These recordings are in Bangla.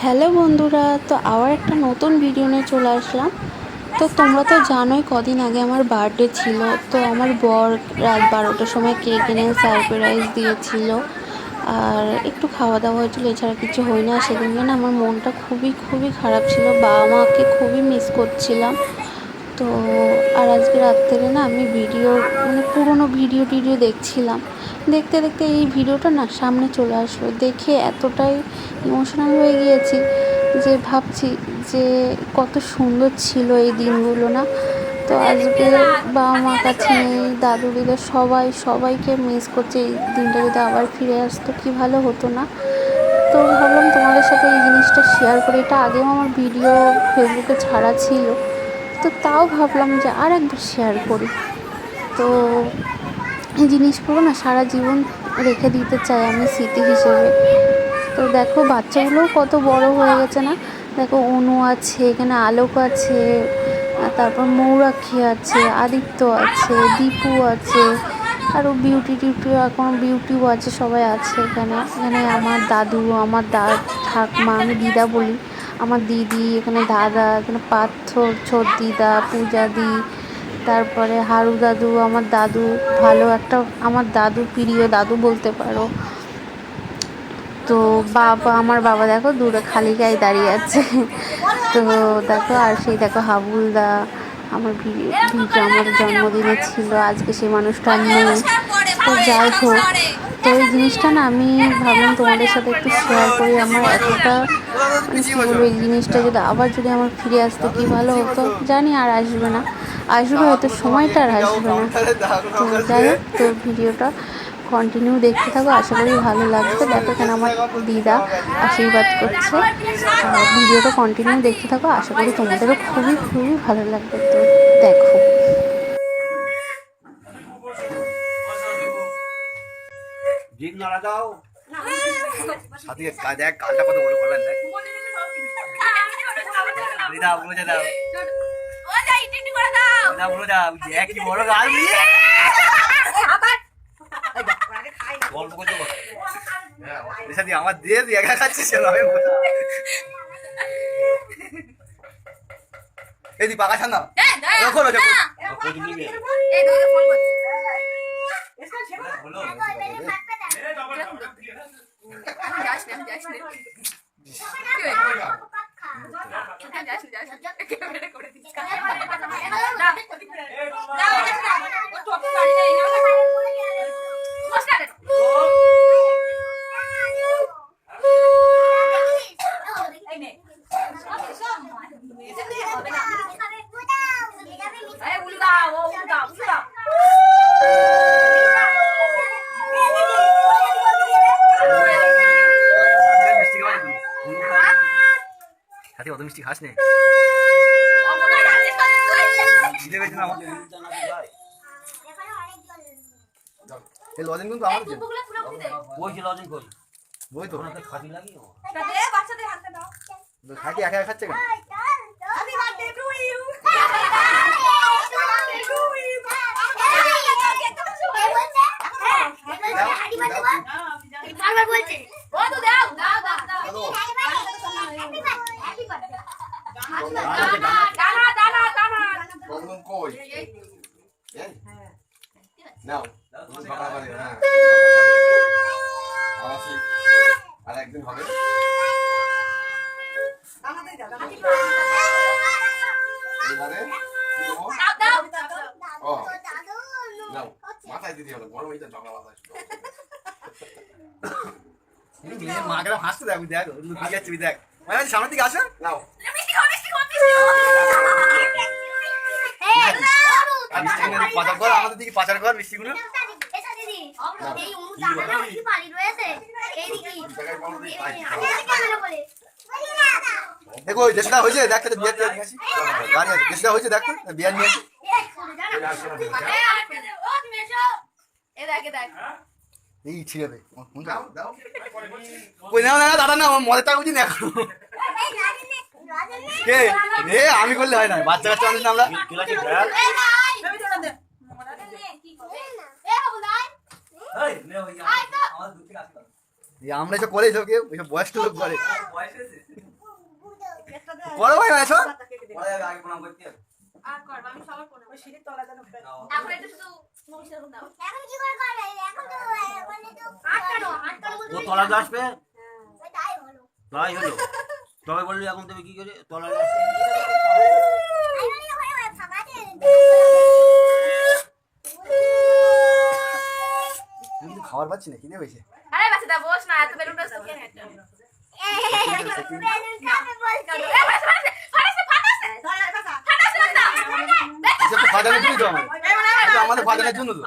হ্যালো বন্ধুরা, তো আবার একটা নতুন ভিডিও নিয়ে চলে আসলাম। তো তোমরা তো জানোই কদিন আগে আমার বার্থডে ছিল। তো আমার বর রাত 12টার সময় কেক এনে সারপ্রাইজ দিয়েছিল, আর একটু খাওয়া দাওয়া হয়েছিল, এছাড়া কিছু হয় না। সেদিনকে না আমার মনটা খুবই খুবই খারাপ ছিল, বাবা মাকে খুবই মিস করছিলাম। তো আর আজকে রাত্রে না আমি ভিডিও পুরনো ভিডিও টিডিও দেখছিলাম। দেখতে দেখতে এই ভিডিওটা না সামনে চলে আসলো, দেখে এতটাই ইমোশনাল হয়ে গিয়েছি যে ভাবছি যে কত সুন্দর ছিল এই দিনগুলো না। তো আজকে বাবা মা কাছে নেই, দাদু দিদা সবাইকে মিস করছে। এই দিনটা যদি আবার ফিরে আসতো কি ভালো হতো না। তো ভাবলাম তোমাদের সাথে এই জিনিসটা শেয়ার করি। এটা আগেও আমার ভিডিও ফেসবুকে ছাড়া ছিল, তো তাও ভাবলাম যে আর একবার শেয়ার করি। তো এই জিনিসগুলো না সারা জীবন রেখে দিতে চাই আমি স্মৃতি হিসেবে। তো দেখো বাচ্চাগুলোও কত বড় হয়ে গেছে না। দেখো অনু আছে, এখানে আলোক আছে, তারপর মৌরাক্ষী আছে, আদিত্য আছে, দীপু আছে, আরও এখন বিউটিও আছে, সবাই আছে এখানে। এখানে আমার দাদু, আমার ঠাকমা, আমি দিদা বলি, আমার দিদি, এখানে দাদা, এখানে পার্থর ছোট দিদা, পূজা দি, তারপরে হারু দাদু, আমার দাদু, ভালো একটা আমার দাদু, প্রিয় দাদু বলতে পারো। তো আমার বাবা দেখো দূরে খালি গায়ে দাঁড়িয়ে আছে। তো দেখো, আর সেই দেখো হাবুলদা, আমার আমার জন্মদিনে ছিল, আজকে সেই মানুষটা নেই। তো যাই হোক, তো এই জিনিসটা না আমি ভাবলাম তোমাদের সাথে একটু শেয়ার করি। আমার এতটা কী বলবো, এই জিনিসটা যদি আমার ফিরে আসতো কী ভালো হতো। জানি আর আসবে না, আসবে হয়তো, সময়টা আর আসবে না। তো যাই হোক, তো ভিডিওটা কন্টিনিউ দেখতে থাকো, আশা করি ভালো লাগবে। দেখো এখানে আমার দিদা আশীর্বাদ করছে, আর ভিডিওটা কন্টিনিউ দেখতে থাকো, আশা করি তোমাদেরও খুবই খুবই ভালো লাগবে। তো দেখো। দেখ কালটা কত বড় করবেন, দেখ দিদা বুঝে দাও, দিদা বুঝে দাও, দেখ কি বড় গাল দিয়ে গল্প করতে বল। আমার দিয়ে তুই একা খাচ্ছিস, এই তুই পাকা ছানা অত মিষ্টি খাস নে, লজেন কিন্তু আমার বই তো খাটি একা খাচ্ছে কেন? আর একদিন হবে মাথায় দিদি হলো বড় হইতে ঝগড়া মাথায় মাকে হাসতে দেখ, দেখ যাচ্ছি, দেখ সামনের দিকে আসে নাও পাচার কর, আমাদের দিকে পাচার কর মিষ্টিগুলো। দেখো যেটা হয়েছে দেখ, গাড়ি আছে যেটা হয়েছে দেখ, বিয়ার নিয়ে এই ছিঁড়ে দাদা না, আমার মদের টাকা বুঝি না এখন। কে রে, আমি করলে হয় না, বাচ্চা কাচ্চা মানুষ না আমরা। আমরা এসব করে, এসব কেউ এসব বয়স্ক লোক করে। করো ভাই এসো পরে আগে প্রণাম করতে হবে। আর করব আমি সবার প্রণাম। ওই সিঁড়ির তলা যেন এখন একটু শুধু নমস্কার দাও। এখন কি করে করবে এখন তো আটকানো ও তলা আসবে ওই তাই হলো তাই হলো তবে বললি এখন তুমি কি করে তলা আই বলি ওই ফাঁকা আছে কিন্তু খাবার পাচ্ছি না কিনে হয়েছে আরে বাচ্চা বস না এত বেলুনটা সুখে না একটা। বেলুন খাবে বলছে ফাটানোর জন্য তো আমাদের ফাটানোর জন্য তো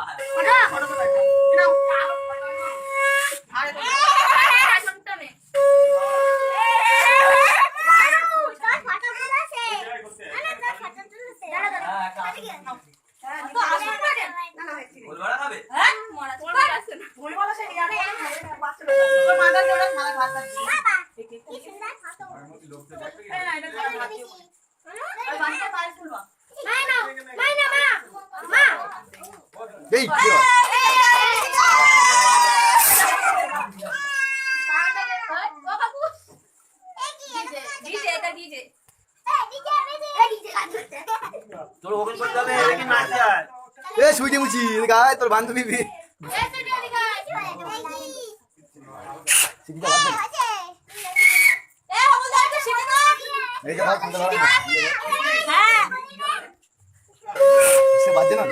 এই কি হয়? তোর ওখানে করতে হবে নাকি নাচ যায় এ সুইটি মুচি গায় তোর বান্ধবী সিটিটা বাদ দে এই যে ভাই খুলতে পারবে না সে বাজে না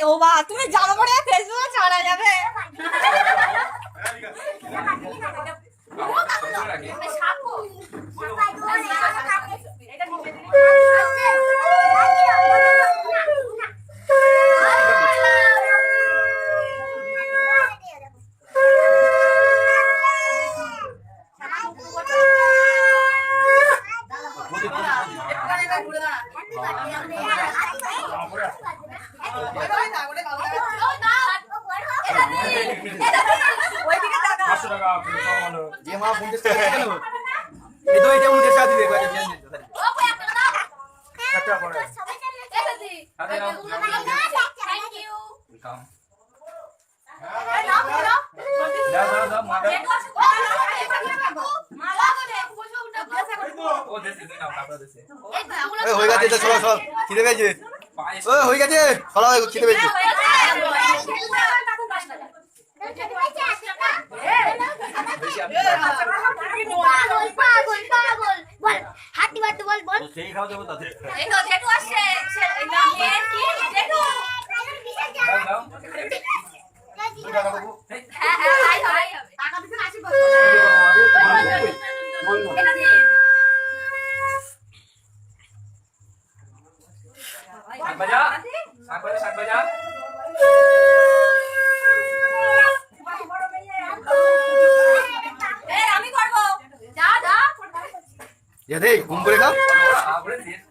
ও বা তুমি জানো পরে ফেসবুকে ছাড়া যাবে ये मां 50 টাকা কেন এই তো এটা উনকে সাথে দেবে এটা জানেন কত বড় দাও মা ও দেশে দেনা কাপড় দেশে ওই হয়ে গেছে এটা সব খিদে পেয়েছে ওই হয়ে গেছে সরা খিদে পেয়েছে হাতি বাদ বল বল সেই খাও দেবো তাতে এই তো জেঠু আসছে এটা মেন কি জেঠু দাও হ্যাঁ হ্যাঁ হাই হবে টাকা দিতে আসি বল এটা দিন শাক বাজা আমি করব যা যা দে ঘুম করে খা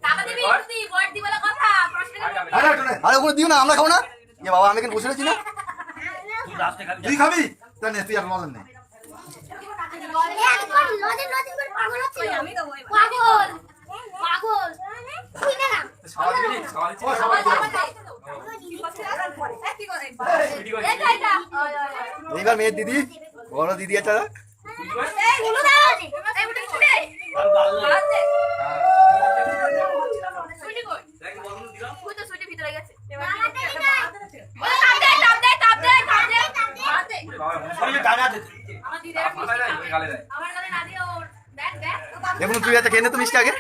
টাকা দিবি তুই বড় দি বলে কথা আরে ওগুলো দিও না আমরা খাবো না এ বাবা আমি কেন বসে রয়েছি না তুই খাবি তা নে তুই আর মজা নেই আমি তো পাগল পাগল তুই না এইবার মেয়ের দিদি বড় দিদি একটা দেখুন তুই একটা কেনে তো মিষ্টি আগে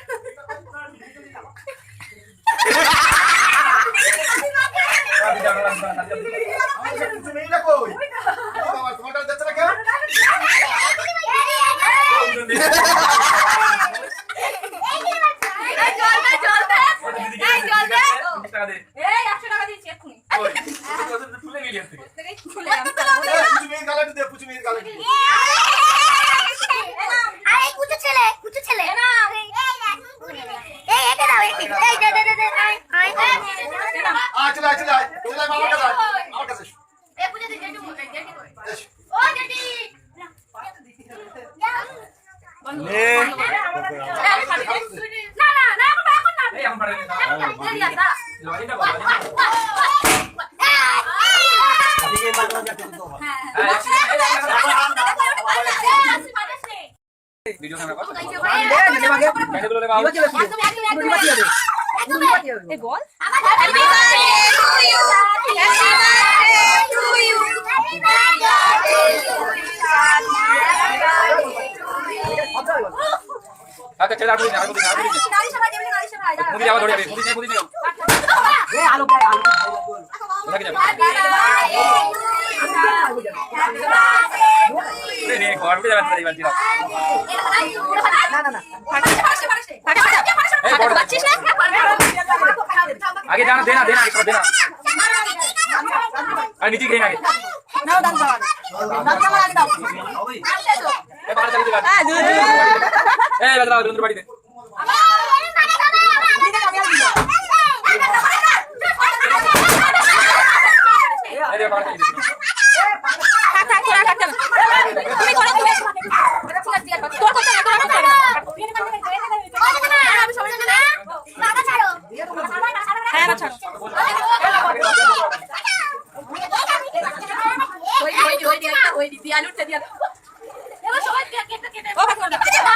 এই বল Happy birthday to you. Happy birthday to you. Happy birthday to you. আচ্ছা ছেড়ে আর বলি না গাড়ি সবাই দেবে গাড়ি সবাই মুদি যাওয়া ধরে যাবে মুদি নেই আলো গায় আলো কোথায় যাবে Happy birthday to you. Happy birthday. রে ঘর উঠে যাবে এবার দিরা না না না এই বড় আগে জানা দেনা দেনা আগে দেনা আর নিচে গিয়ে আগে নাও দাও দাও দাও আমার আগে দাও এই বাড়ি চলে যাবে হ্যাঁ দূর এই বাড়ি রুদ্র বাড়িতে দিদা আমি আর দিদা এই রে বাড়ি চলে থাক থাক থাক থাক তুমি করো তুমি তোর করতে না তোর করতে না আমি সবাই জানি না বাবা ছাড়ো হ্যাঁ না ছাড় ওই দি আলুটা দিয়া ও কাট করে দাও